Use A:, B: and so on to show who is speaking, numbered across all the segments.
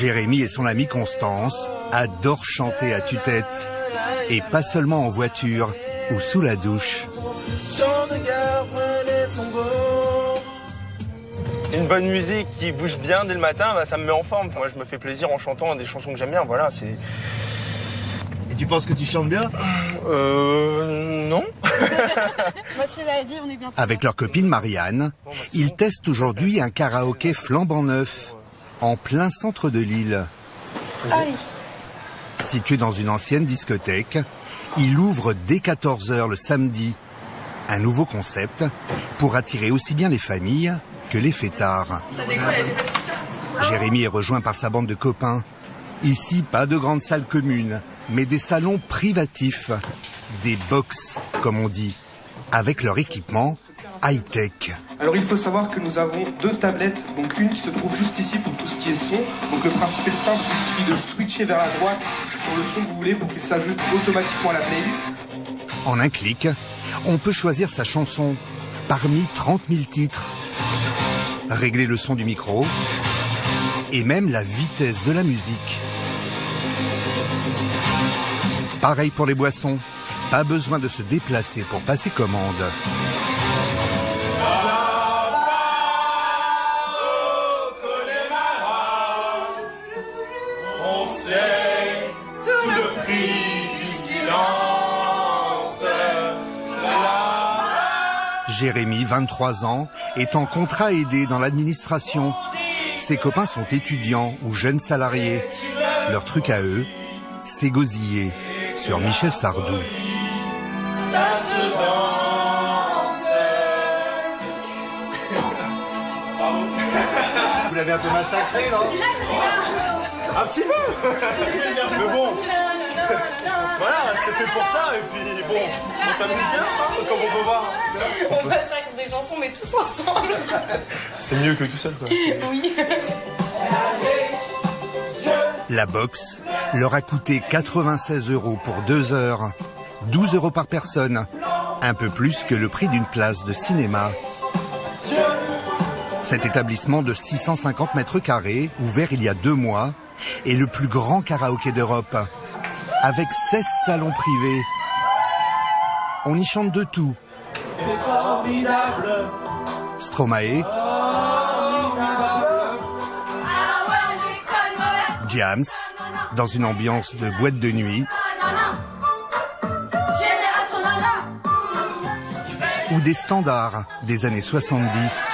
A: Jérémy et son amie Constance adorent chanter à tue-tête. Et pas seulement en voiture ou sous la douche.
B: Une bonne musique qui bouge bien dès le matin, ça me met en forme. Moi, je me fais plaisir en chantant des chansons que j'aime bien. Voilà, c'est...
C: Et tu penses que tu chantes bien ?
B: Non.
A: Avec leur copine Marianne, ils testent aujourd'hui un karaoké flambant neuf, en plein centre de Lille.
D: Allez.
A: Situé dans une ancienne discothèque, il ouvre dès 14h le samedi. Un nouveau concept pour attirer aussi bien les familles que les fêtards. Jérémy est rejoint par sa bande de copains. Ici, pas de grandes salles communes, mais des salons privatifs, des box, comme on dit, avec leur équipement high-tech.
E: Alors il faut savoir que nous avons 2 tablettes, donc une qui se trouve juste ici pour tout ce qui est son. Donc le principe est simple, il suffit de switcher vers la droite sur le son que vous voulez pour qu'il s'ajoute automatiquement à la playlist.
A: En un clic, on peut choisir sa chanson parmi 30 000 titres, régler le son du micro et même la vitesse de la musique. Pareil pour les boissons, pas besoin de se déplacer pour passer commande. Jérémy, 23 ans, est en contrat aidé dans l'administration. Ses copains sont étudiants ou jeunes salariés. Leur truc à eux, c'est gosiller sur Michel Sardou.
F: Ça se danse.
C: Vous l'avez un peu massacré, là ?
B: Un petit peu. Mais bon. Voilà, c'est fait pour ça, et puis bon, on s'amuse bien, hein, comme on peut voir.
D: On massacre des chansons, mais tous ensemble.
B: C'est mieux que tout seul, quoi.
D: Oui.
A: La boxe leur a coûté 96 € pour 2 heures, 12 € par personne, un peu plus que le prix d'une place de cinéma. Cet établissement de 650 mètres carrés, ouvert il y a 2 mois, est le plus grand karaoké d'Europe, avec 16 salons privés. On y chante de tout. Stromae, Diams, dans une ambiance de boîte de nuit, ou des standards des années 70.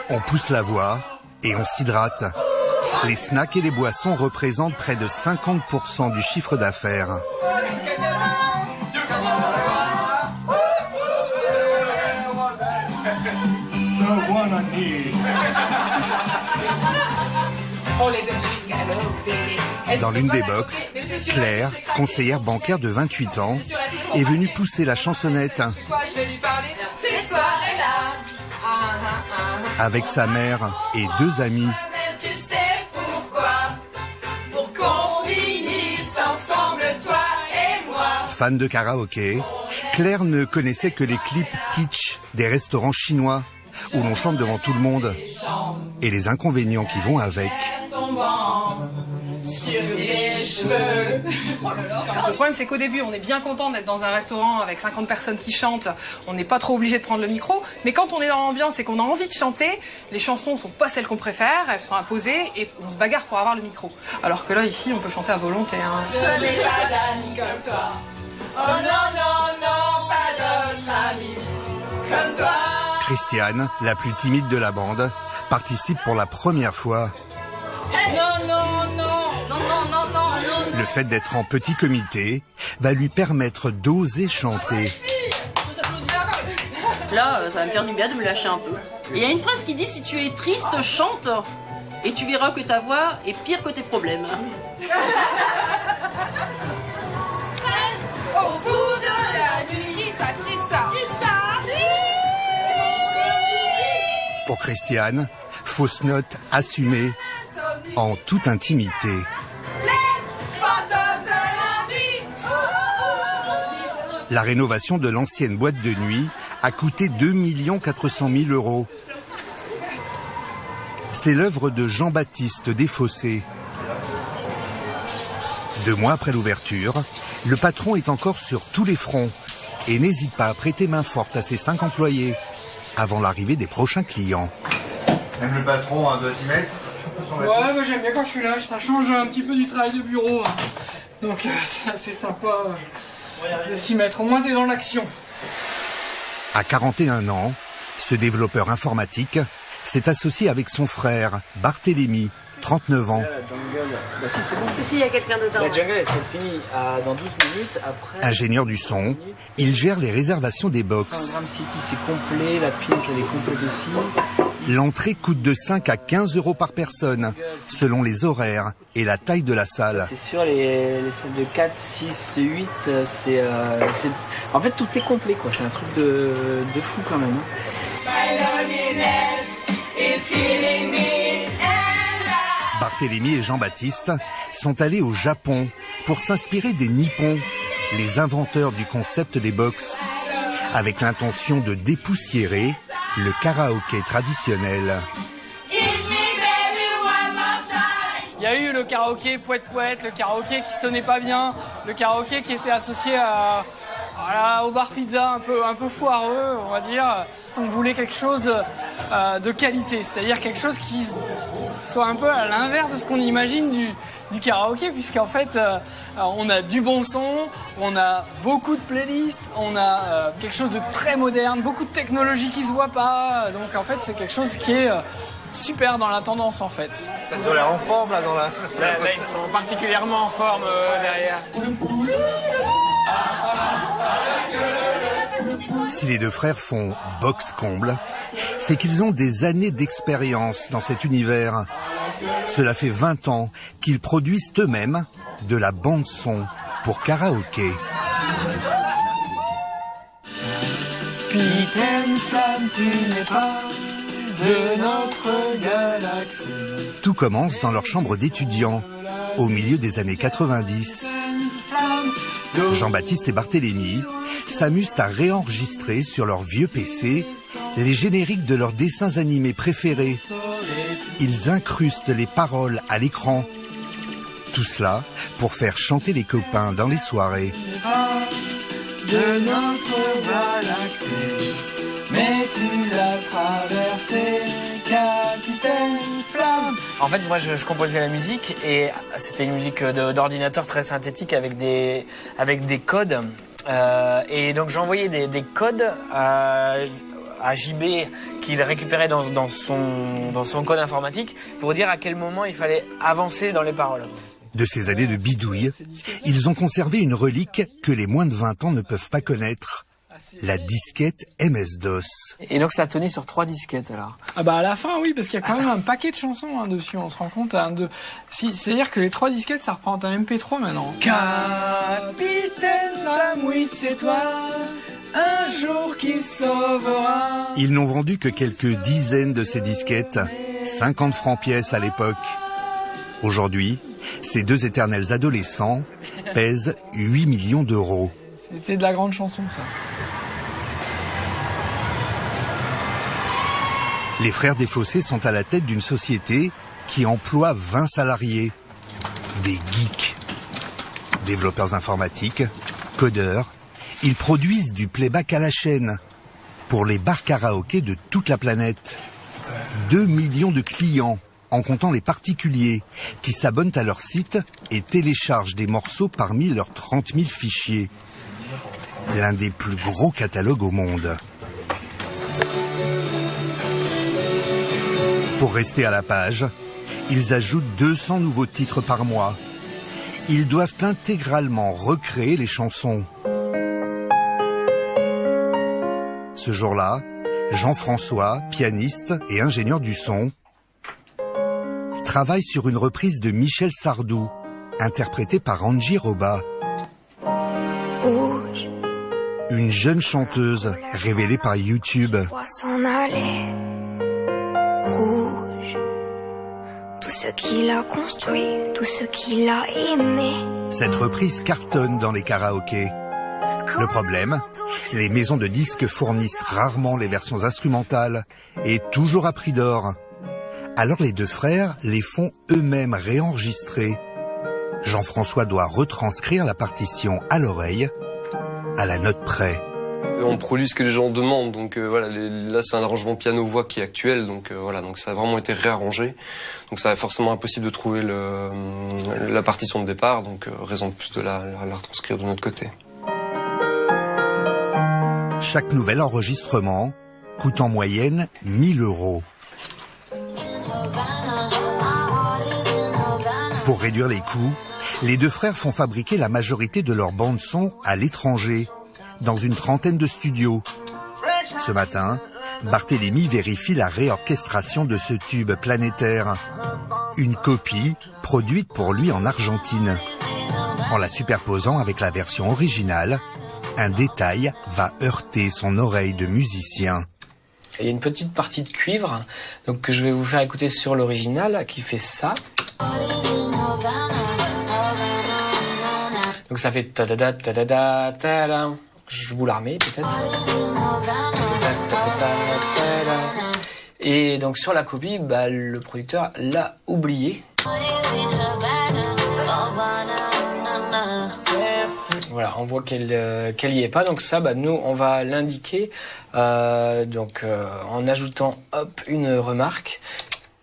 A: On pousse la voix et on s'hydrate. Les snacks et les boissons représentent près de 50% du chiffre d'affaires. Dans l'une des boxes, Claire, conseillère bancaire de 28 ans, est venue pousser la chansonnette. Avec sa mère et 2 amis.
F: Tu sais pourquoi ? Pour qu'on finisse ensemble, toi et moi.
A: Fan de karaoké, Claire ne connaissait que les clips kitsch des restaurants chinois où l'on chante devant tout le monde et les inconvénients qui vont avec.
G: Le problème, c'est qu'au début, on est bien content d'être dans un restaurant avec 50 personnes qui chantent. On n'est pas trop obligé de prendre le micro. Mais quand on est dans l'ambiance et qu'on a envie de chanter, les chansons sont pas celles qu'on préfère, elles sont imposées et on se bagarre pour avoir le micro. Alors que là, ici, on peut chanter à volonté. Hein.
F: Je n'ai pas d'amis comme toi. Oh non, non, non, pas d'autres amis comme toi.
A: Christiane, la plus timide de la bande, participe pour la première fois.
F: Non, non, non, non, non, non, non, non.
A: Le fait d'être en petit comité va lui permettre d'oser chanter.
H: Là, ça va me faire du bien de me lâcher un peu. Et il y a une phrase qui dit, si tu es triste, chante, et tu verras que ta voix est pire que tes problèmes.
F: Au bout de la nuit, qui ça, qui ça?
A: Pour Christiane, fausse note assumée en toute intimité.
F: Les fantômes de la vie.
A: La rénovation de l'ancienne boîte de nuit a coûté 2 400 000 €. C'est l'œuvre de Jean-Baptiste Desfossés. 2 mois après l'ouverture, le patron est encore sur tous les fronts et n'hésite pas à prêter main forte à ses 5 employés avant l'arrivée des prochains clients.
C: Même le patron doit s'y mettre.
I: Ouais, moi j'aime bien quand je suis là, ça change un petit peu du travail de bureau. Hein. Donc c'est assez sympa de s'y mettre, au moins t'es dans l'action.
A: À 41 ans, ce développeur informatique s'est associé avec son frère, Barthélémy, 39 ans.
J: La jungle, bah si c'est bon.
H: Si, il y a quelqu'un d'autre.
J: La jungle elle s'est finie dans 12 minutes après.
A: Ingénieur du son, il gère les réservations des box.
J: Gram City c'est complet, la Pink elle est complète aussi.
A: L'entrée coûte de 5 à 15 € par personne, selon les horaires et la taille de la salle.
J: C'est sûr, les salles de 4, 6, 8, c'est... En fait, tout est complet, quoi. C'est un truc de fou, quand même.
A: Barthélémy et Jean-Baptiste sont allés au Japon pour s'inspirer des Nippons, les inventeurs du concept des box, avec l'intention de dépoussiérer le karaoké traditionnel.
I: Il y a eu le karaoké poète-poète, le karaoké qui sonnait pas bien, le karaoké qui était associé au bar pizza un peu foireux, on va dire. On voulait quelque chose de qualité, c'est-à-dire quelque chose qui soit un peu à l'inverse de ce qu'on imagine du karaoké, puisqu'en fait on a du bon son, on a beaucoup de playlists, on a quelque chose de très moderne, beaucoup de technologie qui se voit pas, donc en fait c'est quelque chose qui est super dans la tendance en fait.
C: Ils ont l'air en forme là dans la...
I: Là ils sont particulièrement en forme derrière.
A: Si les 2 frères font box comble, c'est qu'ils ont des années d'expérience dans cet univers. Cela fait 20 ans qu'ils produisent eux-mêmes de la bande-son pour karaoké.
I: Pitaine flamme, tu n'es pas de notre galaxie.
A: Tout commence dans leur chambre d'étudiants, au milieu des années 90. Jean-Baptiste et Barthélémy s'amusent à réenregistrer sur leur vieux PC les génériques de leurs dessins animés préférés. Ils incrustent les paroles à l'écran. Tout cela pour faire chanter les copains dans les soirées.
I: De notre voie lactée, mais tu l'as traversé, capitaine flamme.
J: En fait, moi, je composais la musique et c'était une musique d'ordinateur très synthétique avec des codes. Et donc, j'envoyais des codes à JB qu'il récupérait dans son code informatique pour dire à quel moment il fallait avancer dans les paroles.
A: De ces années de bidouille, ils ont conservé une relique que les moins de 20 ans ne peuvent pas connaître. La disquette MS-DOS.
J: Et donc ça tenait sur 3 disquettes alors.
I: Ah bah à la fin oui, parce qu'il y a quand même un paquet de chansons dessus, on se rend compte. C'est-à-dire que les 3 disquettes ça représente un MP3 maintenant. Capitaine Flamme, oui c'est toi, un jour qui sauvera.
A: Ils n'ont vendu que quelques dizaines de ces disquettes, 50 francs pièce à l'époque. Aujourd'hui, ces 2 éternels adolescents pèsent 8 millions d'euros.
I: C'était de la grande chanson ça.
A: Les frères Desfossés sont à la tête d'une société qui emploie 20 salariés. Des geeks. Développeurs informatiques, codeurs, ils produisent du playback à la chaîne pour les bars karaoké de toute la planète. 2 millions de clients, en comptant les particuliers, qui s'abonnent à leur site et téléchargent des morceaux parmi leurs 30 000 fichiers. L'un des plus gros catalogues au monde. Pour rester à la page, ils ajoutent 200 nouveaux titres par mois. Ils doivent intégralement recréer les chansons. Ce jour-là, Jean-François, pianiste et ingénieur du son, travaille sur une reprise de Michel Sardou, interprétée par Angie Roba.
K: Rouge.
A: Une jeune chanteuse révélée par YouTube.
K: S'en aller. Rouge. Tout ce qu'il a construit, tout ce qu'il a aimé.
A: Cette reprise cartonne dans les karaokés. Le problème, les maisons de disques fournissent rarement les versions instrumentales et toujours à prix d'or. Alors les deux frères les font eux-mêmes réenregistrer. Jean-François doit retranscrire la partition à l'oreille, à la note près.
L: On produit ce que les gens demandent, donc voilà, là c'est un arrangement piano-voix qui est actuel, donc voilà, donc ça a vraiment été réarrangé. Donc ça est forcément impossible de trouver la partition de départ, donc raison de plus de la retranscrire de notre côté.
A: Chaque nouvel enregistrement coûte en moyenne 1 000 €. Pour réduire les coûts, les deux frères font fabriquer la majorité de leurs bandes-son à l'étranger, dans une trentaine de studios. Ce matin, Barthélémy vérifie la réorchestration de ce tube planétaire. Une copie produite pour lui en Argentine. En la superposant avec la version originale, un détail va heurter son oreille de musicien.
J: Il y a une petite partie de cuivre donc, que je vais vous faire écouter sur l'original qui fait ça. Donc ça fait ta-da-da, ta-da-da, ta-da. Je vous la remets peut-être. Et donc sur la copie, le producteur l'a oublié. Voilà, on voit qu'elle y est pas. Donc ça, nous, on va l'indiquer en ajoutant une remarque.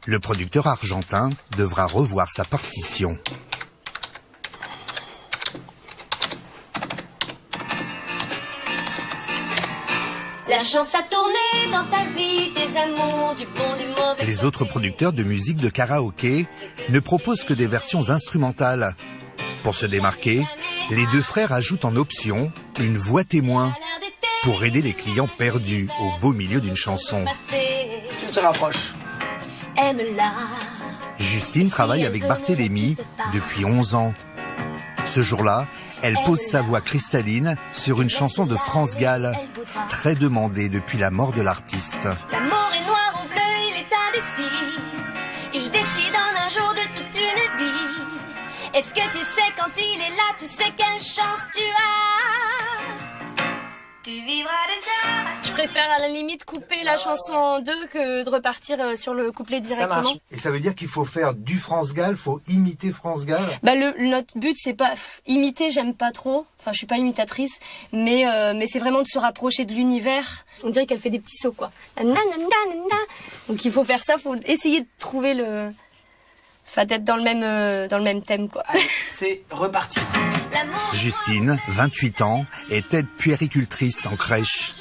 A: Le producteur argentin devra revoir sa partition.
M: La chance a tourné dans ta vie, tes amours, du bon, du mauvais.
A: Les autres producteurs de musique de karaoké ne proposent que des versions instrumentales. Pour se démarquer, les deux frères ajoutent en option une voix témoin pour aider les clients perdus au beau milieu d'une chanson.
J: Tu te rapproches.
M: Aime-la.
A: Justine travaille avec Barthélémy depuis 11 ans. Ce jour-là, elle pose sa voix cristalline sur une chanson de France Gall, très demandée depuis la mort de l'artiste.
M: L'amour est noir ou bleu, il est indécis. Il décide en un jour de toute une vie. Est-ce que tu sais quand il est là, tu sais quelle chance tu as? Tu vivras des heures. Je préfère à la limite couper la chanson en deux que de repartir sur le couplet directement.
C: Et ça veut dire qu'il faut faire du France Gall, faut imiter France Gall.
M: Notre but c'est pas imiter, j'aime pas trop. Enfin, je suis pas imitatrice, mais c'est vraiment de se rapprocher de l'univers. On dirait qu'elle fait des petits sauts quoi. Donc il faut faire ça, faut essayer de trouver d'être dans le même thème quoi.
J: Allez, c'est reparti.
A: Justine, 28 ans, est aide puéricultrice en crèche.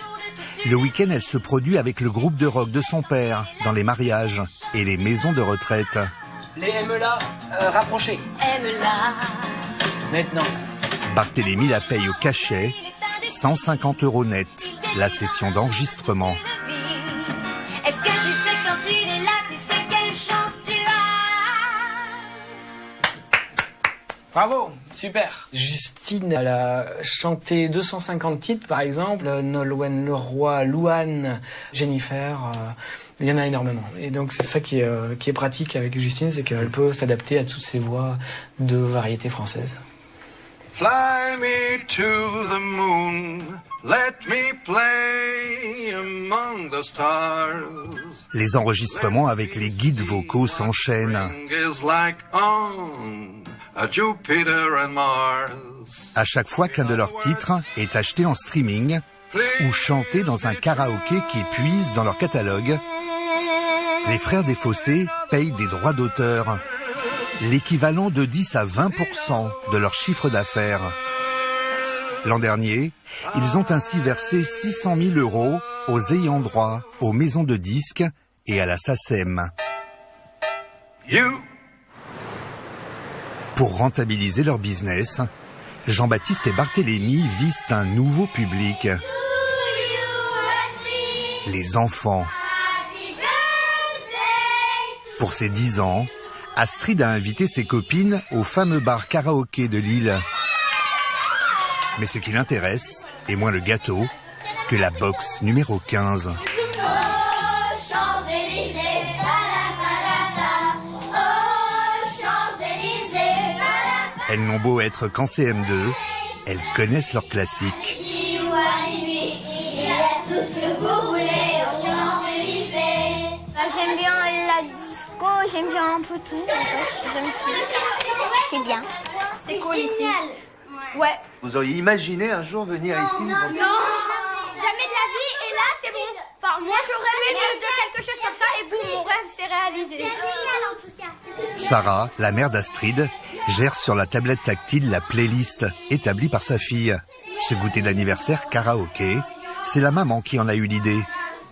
A: Le week-end, elle se produit avec le groupe de rock de son père dans les mariages et les maisons de retraite.
J: Les aime-la, rapprochez.
M: Aime-la.
J: Maintenant.
A: Barthélémy la paye au cachet, 150 € net, la session d'enregistrement.
M: Est-ce que tu sais quand il est là, tu sais quelle chance tu as?
J: Bravo, super. Justine, elle a chanté 250 titres, par exemple, Nolwenn Leroy, Louane, Jennifer, il y en a énormément. Et donc c'est ça qui est pratique avec Justine, c'est qu'elle peut s'adapter à toutes ces voix de variété française.
N: Fly me to the moon, let me play among the stars.
A: Les enregistrements avec les guides vocaux s'enchaînent. À chaque fois qu'un de leurs titres est acheté en streaming ou chanté dans un karaoké qui puise dans leur catalogue, les frères Desfossés payent des droits d'auteur, l'équivalent de 10 à 20% de leur chiffre d'affaires. L'an dernier, ils ont ainsi versé 600 000 € aux ayants droit, aux maisons de disques et à la SACEM. Pour rentabiliser leur business, Jean-Baptiste et Barthélémy visent un nouveau public. Les enfants. Pour ses 10 ans, Astrid a invité ses copines au fameux bar karaoké de Lille. Mais ce qui l'intéresse est moins le gâteau que la box numéro 15. Elles n'ont beau être qu'en CM2, elles connaissent leurs classiques.
O: j'aime bien la disco, j'aime bien un peu tout. En fait. J'aime tout. C'est bien.
D: C'est cool ici. Ouais.
C: Vous auriez imaginé un jour venir ici?
D: Non, jamais de la vie. Et là, c'est bon. Enfin, moi, je rêvais de quelque chose comme ça et boum, mon rêve s'est réalisé. C'est génial en tout cas.
A: Sarah, la mère d'Astrid, gère sur la tablette tactile la playlist établie par sa fille. Ce goûter d'anniversaire karaoké, c'est la maman qui en a eu l'idée.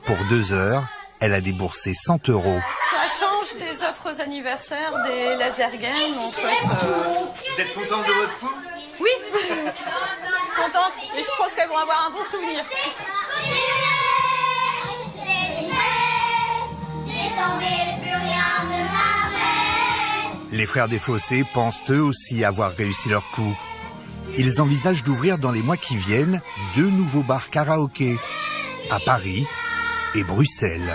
A: Pour 2 heures, elle a déboursé 100 €.
P: Ça change des autres anniversaires, des laser games en fait.
C: Vous êtes contente de votre coup?
P: Oui, contente, et je pense qu'elles vont avoir un bon souvenir.
A: Les frères Desfossés pensent eux aussi avoir réussi leur coup. Ils envisagent d'ouvrir dans les mois qui viennent 2 nouveaux bars karaoké à Paris et Bruxelles.